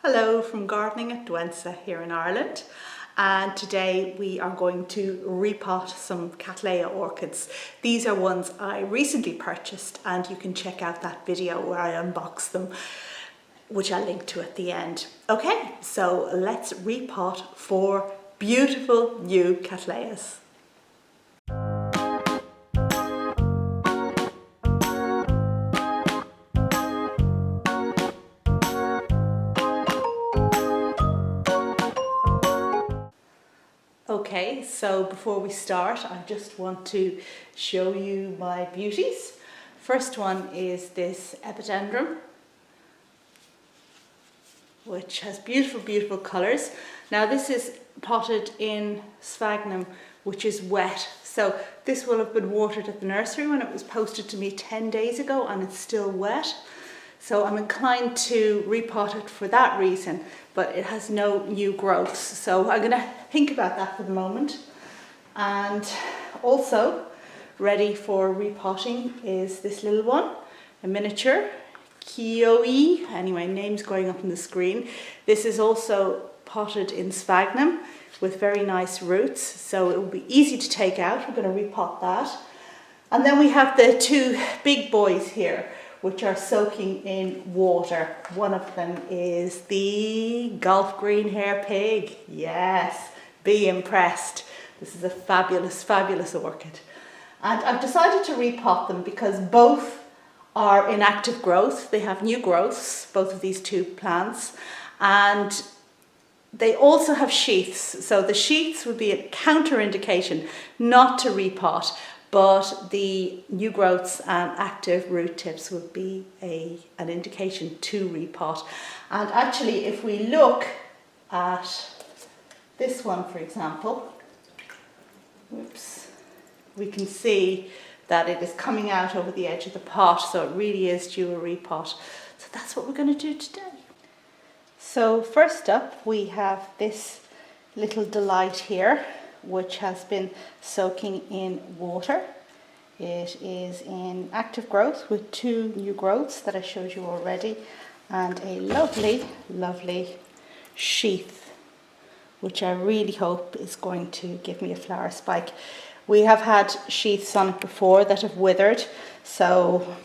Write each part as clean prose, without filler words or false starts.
Hello from Gardening at Douentza here in Ireland, and today we are going to repot some Cattleya orchids. These are ones I recently purchased, and you can check out that video where I unbox them, which I'll link to at the end. Okay, so let's repot 4 beautiful new Cattleyas. Okay, so before we start, I just want to show you my beauties. First one is this epidendrum, which has beautiful colours. Now this is potted in sphagnum, which is wet. So this will have been watered at the nursery when it was posted to me 10 days ago, and it's still wet. So I'm inclined to repot it for that reason, but it has no new growths. So I'm going to think about that for the moment. And also ready for repotting is this little one, a miniature Kioi. Anyway, name's going up on the screen. This is also potted in sphagnum with very nice roots, so it will be easy to take out. We're going to repot that. And then we have the 2 big boys here, which are soaking in water. One of them is the golf green hair pig. Yes, be impressed. This is a fabulous orchid. And I've decided to repot them because both are in active growth. They have new growths, both of these 2 plants. And they also have sheaths. So the sheaths would be a counter-indication not to repot, but the new growths and active root tips would be an indication to repot. And actually, if we look at this one, for example, we can see that it is coming out over the edge of the pot, so it really is due a repot. So that's what we're going to do today. So first up, we have this little delight here, which has been soaking in water. It is in active growth with 2 new growths that I showed you already, and a lovely sheath, which I really hope is going to give me a flower spike. We have had sheaths on it before that have withered, so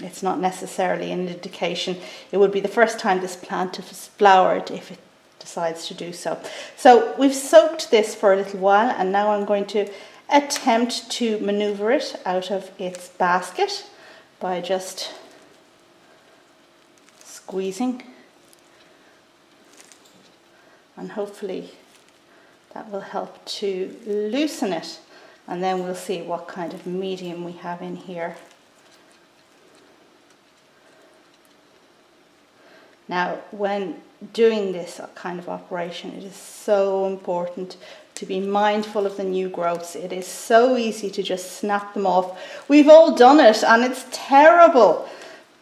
it's not necessarily an indication. It would be the first time this plant has flowered if it decides to do so. So we've soaked this for a little while, and now I'm going to attempt to maneuver it out of its basket by just squeezing, and hopefully that will help to loosen it, and then we'll see what kind of medium we have in here. Now, when doing this kind of operation, it is so important to be mindful of the new growths. It is so easy to just snap them off. We've all done it, and it's terrible.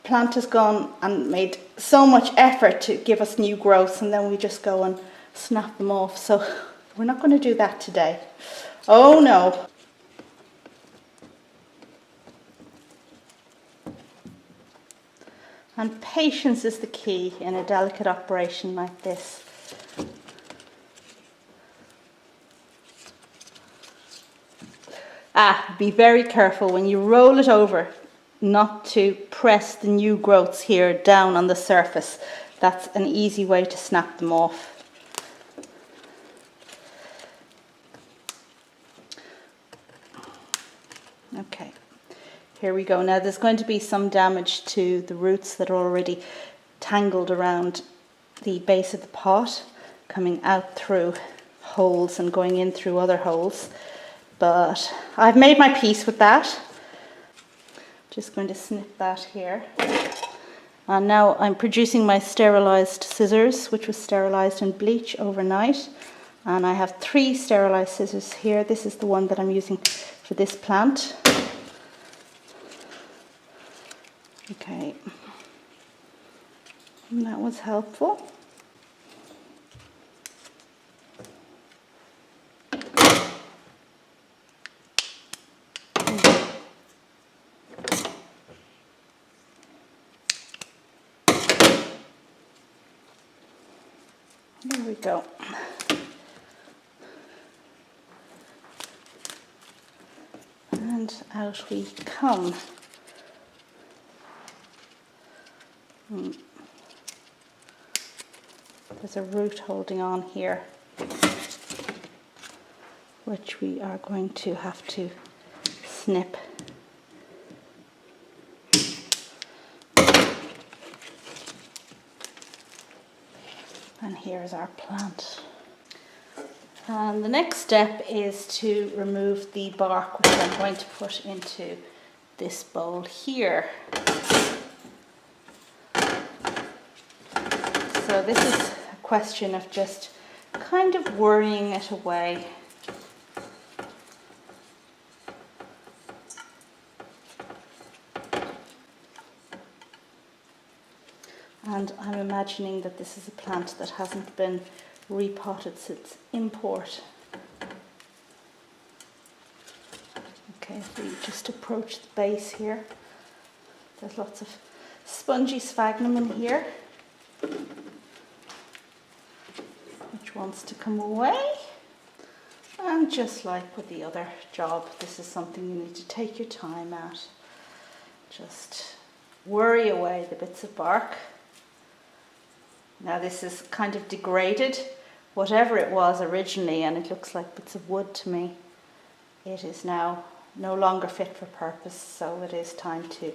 Plant has gone and made so much effort to give us new growths, and then we just go and snap them off. So we're not going to do that today. Oh no. And patience is the key in a delicate operation like this. Be very careful when you roll it over not to press the new growths here down on the surface. That's an easy way to snap them off. Okay. Here we go. Now there's going to be some damage to the roots that are already tangled around the base of the pot, coming out through holes and going in through other holes. But I've made my peace with that. Just going to snip that here. And now I'm producing my sterilised scissors, which was sterilised in bleach overnight. And I have 3 sterilised scissors here. This is the one that I'm using for this plant. Okay, and that was helpful. There we go. And out we come. There's a root holding on here, which we are going to have to snip. And here's our plant. And the next step is to remove the bark, which I'm going to put into this bowl here. So this is a question of just kind of worrying it away. And I'm imagining that this is a plant that hasn't been repotted since import. Okay, if we just approach the base here, there's lots of spongy sphagnum in here, which wants to come away. And just like with the other job, this is something you need to take your time at. Just worry away the bits of bark. Now this is kind of degraded, whatever it was originally, and it looks like bits of wood to me. It is now no longer fit for purpose, so it is time to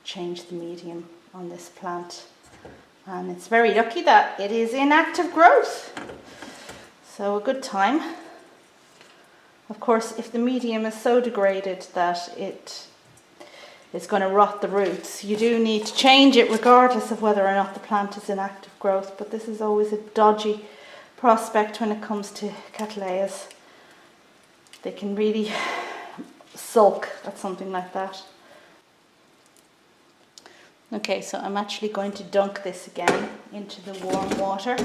change the medium on this plant. And it's very lucky that it is in active growth, so a good time. Of course, if the medium is so degraded that it is going to rot the roots, you do need to change it regardless of whether or not the plant is in active growth. But this is always a dodgy prospect when it comes to Cattleyas. They can really sulk at something like that. Okay, so I'm actually going to dunk this again into the warm water,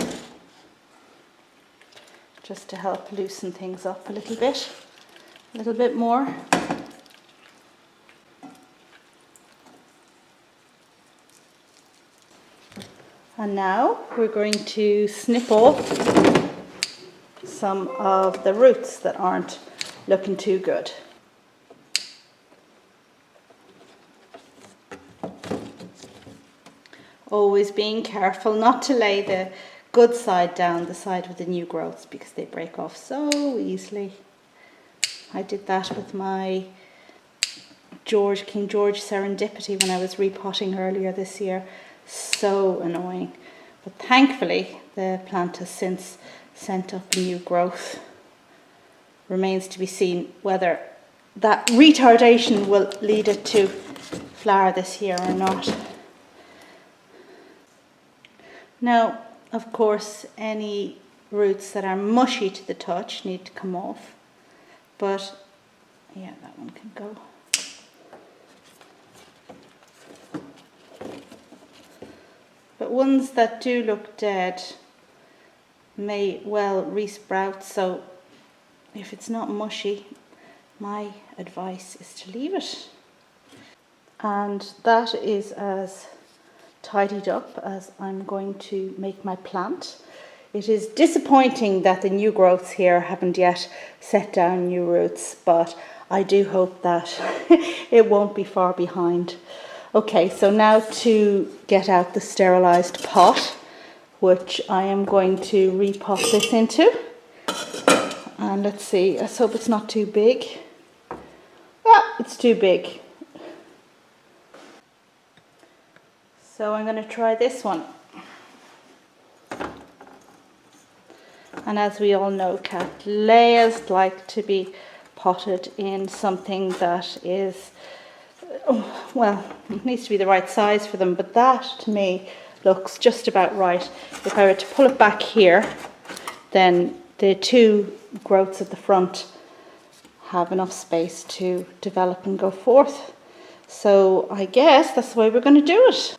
just to help loosen things up a little bit more. And now we're going to snip off some of the roots that aren't looking too good. Always being careful not to lay the good side down, the side with the new growths, because they break off so easily. I did that with my King George Serendipity when I was repotting earlier this year. So annoying. But thankfully the plant has since sent up a new growth. Remains to be seen whether that retardation will lead it to flower this year or not. Now, of course, any roots that are mushy to the touch need to come off. But yeah, that one can go. But ones that do look dead may well resprout, so if it's not mushy, my advice is to leave it. And that is as tidied up as I'm going to make my plant. It is disappointing that the new growths here haven't yet set down new roots, but I do hope that it won't be far behind. Okay, so now to get out the sterilised pot, which I am going to repot this into. And let's see, let's hope it's not too big. Ah, it's too big. So I'm going to try this one. And as we all know, Cattleyas like to be potted in something that is, well, it needs to be the right size for them, but that to me looks just about right. If I were to pull it back here, then the two growths at the front have enough space to develop and go forth. So I guess that's the way we're going to do it.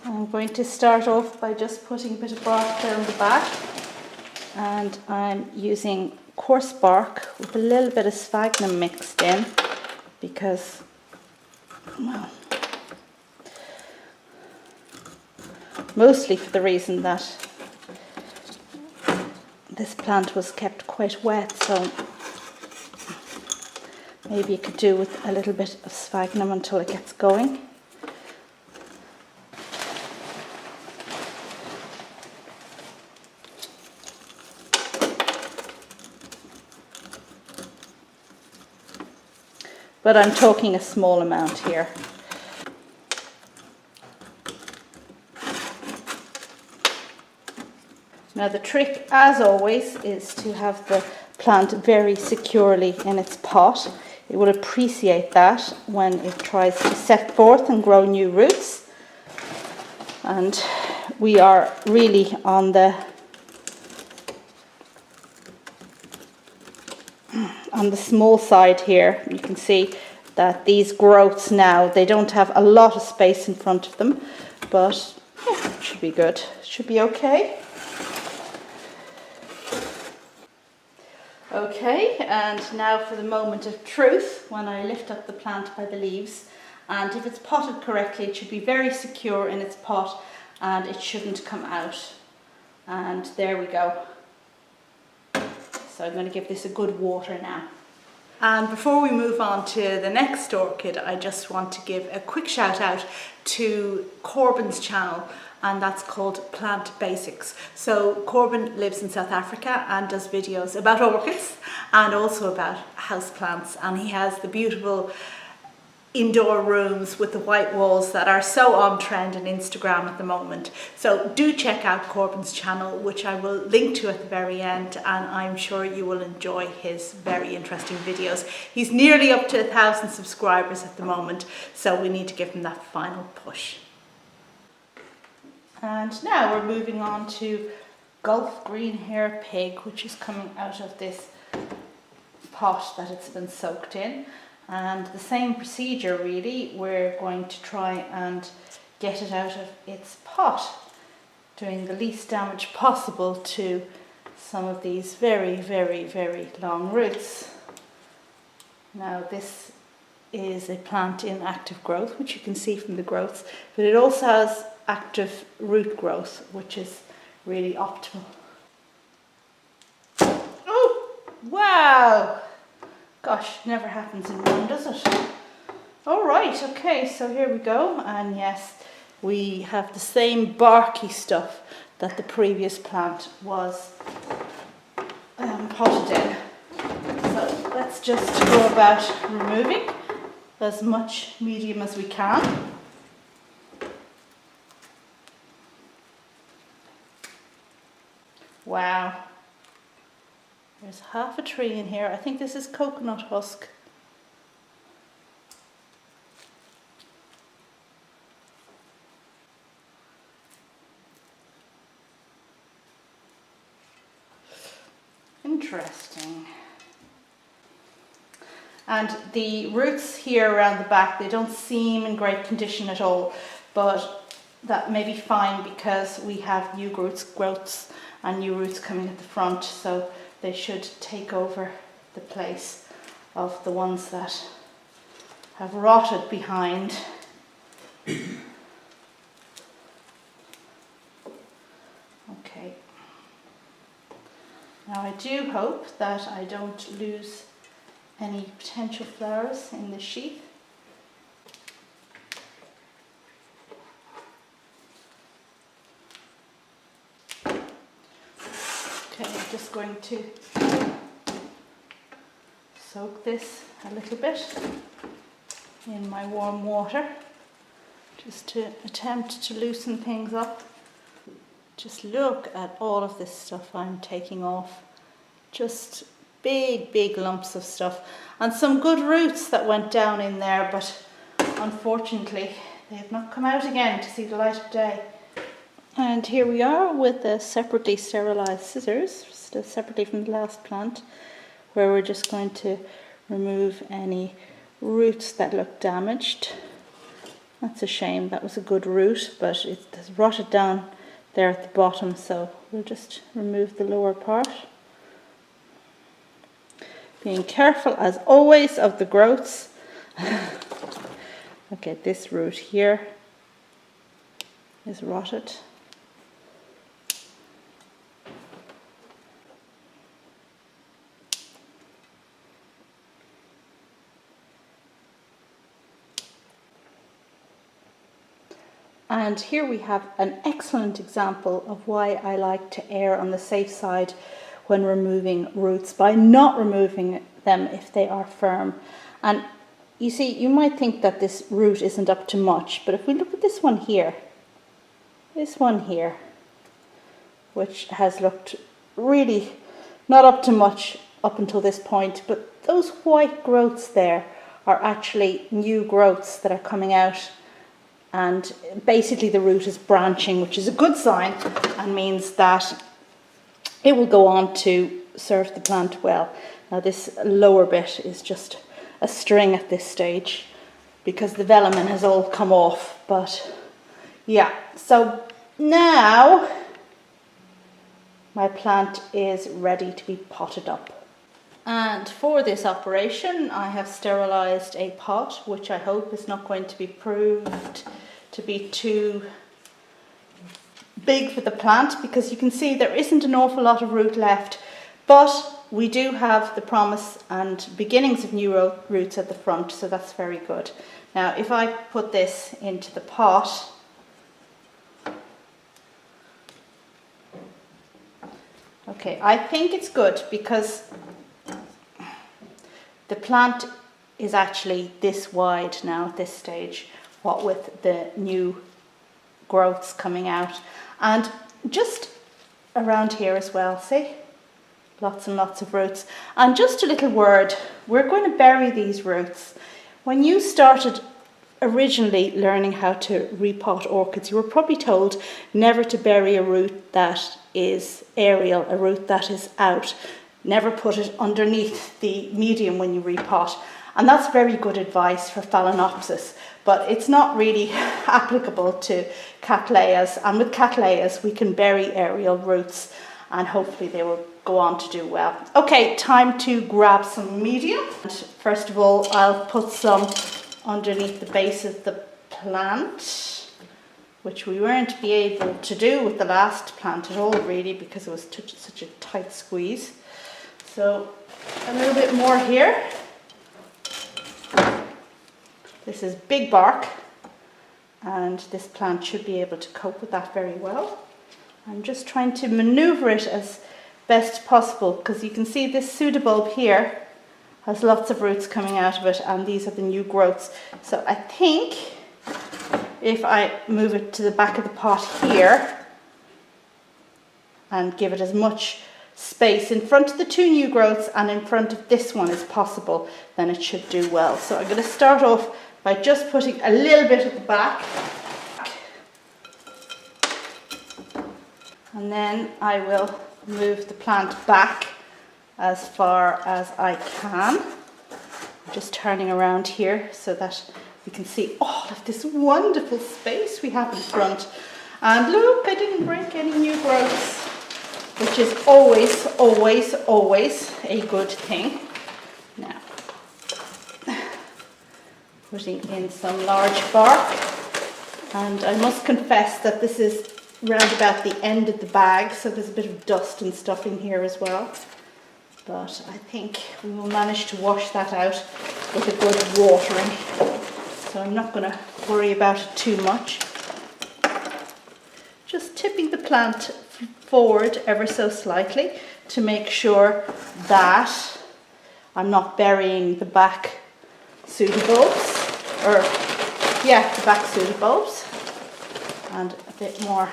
I'm going to start off by just putting a bit of bark there on the back, and I'm using coarse bark with a little bit of sphagnum mixed in because, well, mostly for the reason that this plant was kept quite wet, so maybe you could do with a little bit of sphagnum until it gets going. But I'm talking a small amount here. Now the trick, as always, is to have the plant very securely in its pot. It will appreciate that when it tries to set forth and grow new roots. And we are really on the small side here. You can see that these growths now, they don't have a lot of space in front of them, but yeah, it should be good. It should be okay. Okay, and now for the moment of truth, when I lift up the plant by the leaves, and if it's potted correctly, it should be very secure in its pot and it shouldn't come out. And there we go. So I'm going to give this a good water now. And before we move on to the next orchid, I just want to give a quick shout out to Corbin's channel, and that's called Plant Basics. So Corbin lives in South Africa and does videos about orchids and also about houseplants, and he has the beautiful indoor rooms with the white walls that are so on trend on Instagram at the moment. So do check out Corbin's channel, which I will link to at the very end, and I'm sure you will enjoy his very interesting videos. He's nearly up to 1,000 subscribers at the moment, so we need to give him that final push. And now we're moving on to Gulf Green Hair Pig, which is coming out of this pot that it's been soaked in. And the same procedure really, we're going to try and get it out of its pot, doing the least damage possible to some of these very, very, very long roots. Now this is a plant in active growth, which you can see from the growths, but it also has active root growth, which is really optimal. Oh, wow! Gosh, never happens in one, does it? All right, okay, so here we go. And yes, we have the same barky stuff that the previous plant was potted in. So let's just go about removing as much medium as we can. Wow. There's half a tree in here. I think this is coconut husk. Interesting. And the roots here around the back, they don't seem in great condition at all, but that may be fine because we have new growths and new roots coming at the front, so they should take over the place of the ones that have rotted behind. Okay. Now I do hope that I don't lose any potential flowers in the sheath. Okay, I'm just going to soak this a little bit in my warm water, just to attempt to loosen things up. Just look at all of this stuff I'm taking off. Just big lumps of stuff, and some good roots that went down in there, but unfortunately they have not come out again to see the light of day. And here we are with the separately sterilised scissors, still separately from the last plant, where we're just going to remove any roots that look damaged. That's a shame, that was a good root, but it has rotted down there at the bottom, so we'll just remove the lower part. Being careful as always of the growths. Okay, this root here is rotted. And here we have an excellent example of why I like to err on the safe side when removing roots by not removing them if they are firm. And you see, you might think that this root isn't up to much, but if we look at this one here, which has looked really not up to much up until this point, but those white growths there are actually new growths that are coming out, and basically the root is branching, which is a good sign and means that it will go on to serve the plant well. Now this lower bit is just a string at this stage because the velamen has all come off, but yeah, so now my plant is ready to be potted up. And for this operation I have sterilized a pot, which I hope is not going to be proved to be too big for the plant, because you can see there isn't an awful lot of root left, but we do have the promise and beginnings of new roots at the front, so that's very good. Now if I put this into the pot, okay, I think it's good because the plant is actually this wide now at this stage, what with the new growths coming out, and just around here as well, see? Lots and lots of roots. And just a little word, we're going to bury these roots. When you started originally learning how to repot orchids, you were probably told never to bury a root that is aerial, a root that is out. Never put it underneath the medium when you repot. And that's very good advice for Phalaenopsis, but it's not really applicable to Cattleyas. And with Cattleyas, we can bury aerial roots and hopefully they will go on to do well. Okay, time to grab some medium. And first of all, I'll put some underneath the base of the plant, which we weren't be able to do with the last plant at all really, because it was such a tight squeeze. So a little bit more here. This is big bark, and this plant should be able to cope with that very well. I'm just trying to maneuver it as best possible, because you can see this pseudobulb here has lots of roots coming out of it, and these are the new growths. So I think if I move it to the back of the pot here and give it as much space in front of the two new growths and in front of this one as possible, then it should do well. So I'm going to start off by just putting a little bit at the back, and then I will move the plant back as far as I can. I'm just turning around here so that you can see all of this wonderful space we have in front. And look, I didn't break any new growths, which is always, always, always a good thing. Now, putting in some large bark, and I must confess that this is round about the end of the bag, so there's a bit of dust and stuff in here as well, but I think we will manage to wash that out with a good watering, so I'm not going to worry about it too much. Just tipping the plant forward ever so slightly to make sure that I'm not burying the back pseudobulbs, the back pseudobulbs, and a bit more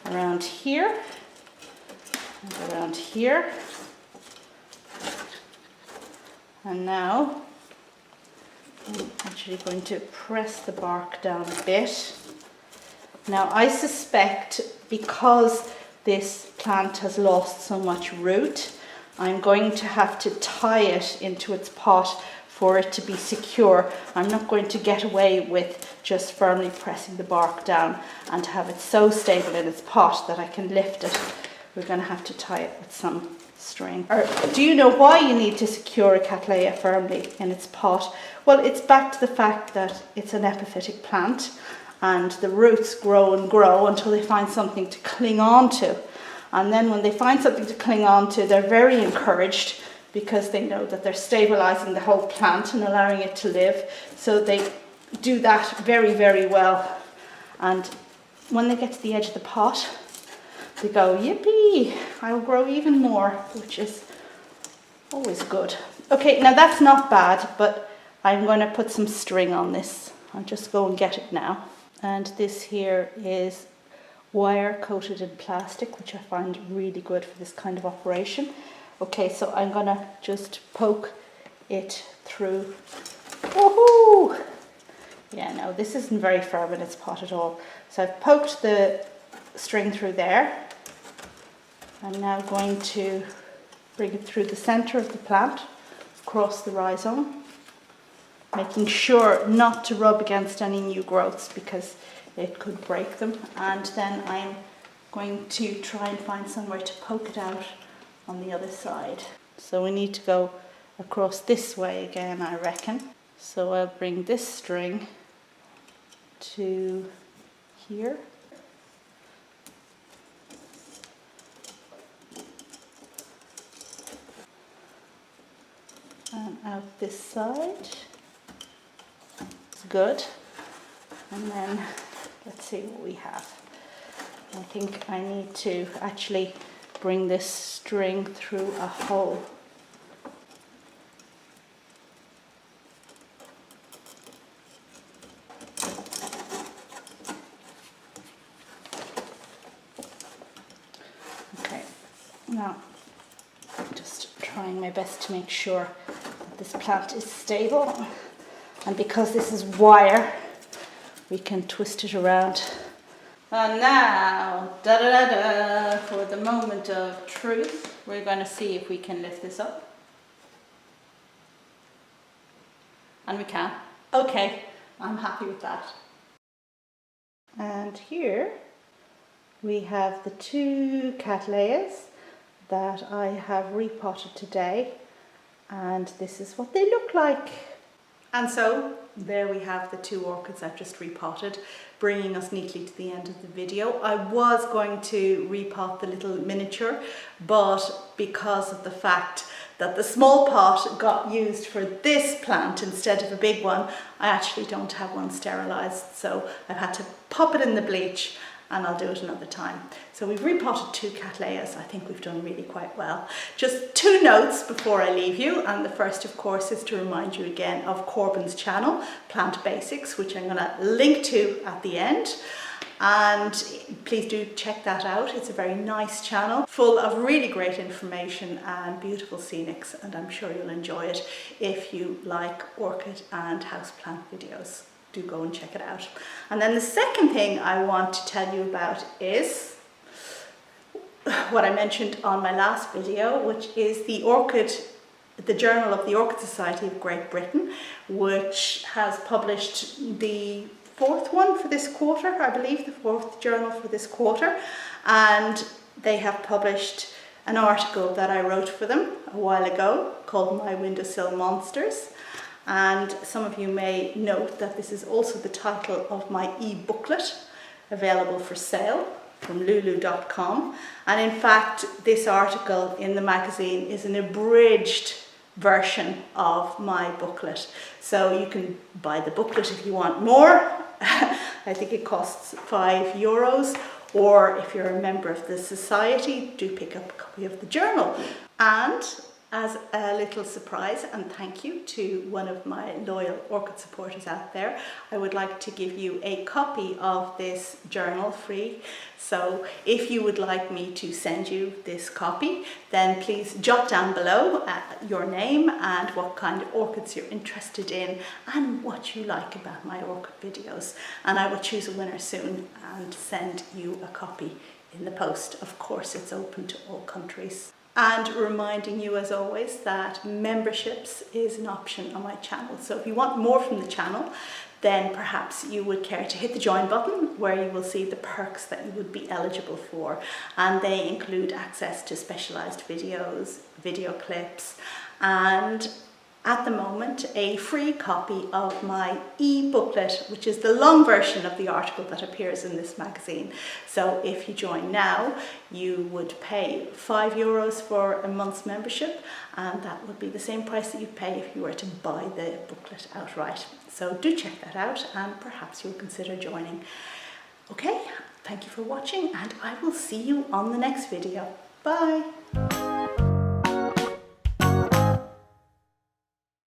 around here and around here. And now I'm actually going to press the bark down a bit. Now I suspect because this plant has lost so much root, I'm going to have to tie it into its pot for it to be secure. I'm not going to get away with just firmly pressing the bark down and to have it so stable in its pot that I can lift it. We're going to have to tie it with some string. Or do you know why you need to secure a cattleya firmly in its pot? Well, it's back to the fact that it's an epiphytic plant, and the roots grow and grow until they find something to cling on to. And then when they find something to cling on to, they're very encouraged because they know that they're stabilizing the whole plant and allowing it to live. So they do that very, very well. And when they get to the edge of the pot, they go, yippee, I'll grow even more, which is always good. Okay, now that's not bad, but I'm going to put some string on this. I'll just go and get it now. And this here is wire coated in plastic, which I find really good for this kind of operation. Okay, so I'm going to just poke it through. Woohoo! Yeah, no, this isn't very firm in its pot at all. So I've poked the string through there. I'm now going to bring it through the center of the plant, across the rhizome, making sure not to rub against any new growths because it could break them. And then I'm going to try and find somewhere to poke it out on the other side. So we need to go across this way again, I reckon. So I'll bring this string to here. And out this side. It's good. And then let's see what we have. I think I need to actually bring this string through a hole. Okay, now I'm just trying my best to make sure that this plant is stable. And because this is wire, we can twist it around. And now, for the moment of truth, we're going to see if we can lift this up. And we can. Okay, I'm happy with that. And here we have the two Cattleyas that I have repotted today. And this is what they look like. And so there we have the two orchids I've just repotted, bringing us neatly to the end of the video. I was going to repot the little miniature, but because of the fact that the small pot got used for this plant instead of a big one, I actually don't have one sterilised, so I've had to pop it in the bleach, and I'll do it another time. So we've repotted two Cattleyas. I think we've done really quite well. Just two notes before I leave you, and the first of course is to remind you again of Corbyn's channel, Plant Basics, which I'm going to link to at the end. And please do check that out. It's a very nice channel full of really great information and beautiful scenics, and I'm sure you'll enjoy it if you like orchid and houseplant videos. Do go and check it out. And then the second thing I want to tell you about is what I mentioned on my last video, which is the Journal of the Orchid Society of Great Britain, which has published the fourth one for this quarter, I believe, the fourth journal for this quarter. And they have published an article that I wrote for them a while ago called My Windowsill Monsters. And some of you may note that this is also the title of my e-booklet available for sale from lulu.com. And in fact, this article in the magazine is an abridged version of my booklet. So you can buy the booklet if you want more. I think it costs €5. Or if you're a member of the society, do pick up a copy of the journal. And as a little surprise and thank you to one of my loyal orchid supporters out there, I would like to give you a copy of this journal free. So if you would like me to send you this copy, then please jot down below your name and what kind of orchids you're interested in and what you like about my orchid videos. And I will choose a winner soon and send you a copy in the post. Of course, it's open to all countries. And reminding you as always that memberships is an option on my channel. So if you want more from the channel, then perhaps you would care to hit the join button where you will see the perks that you would be eligible for. And they include access to specialized videos, video clips, and at the moment a free copy of my e-booklet, which is the long version of the article that appears in this magazine. So if you join now, you would pay €5 for a month's membership, and that would be the same price that you'd pay if you were to buy the booklet outright. So do check that out and perhaps you'll consider joining. Okay, thank you for watching and I will see you on the next video. Bye!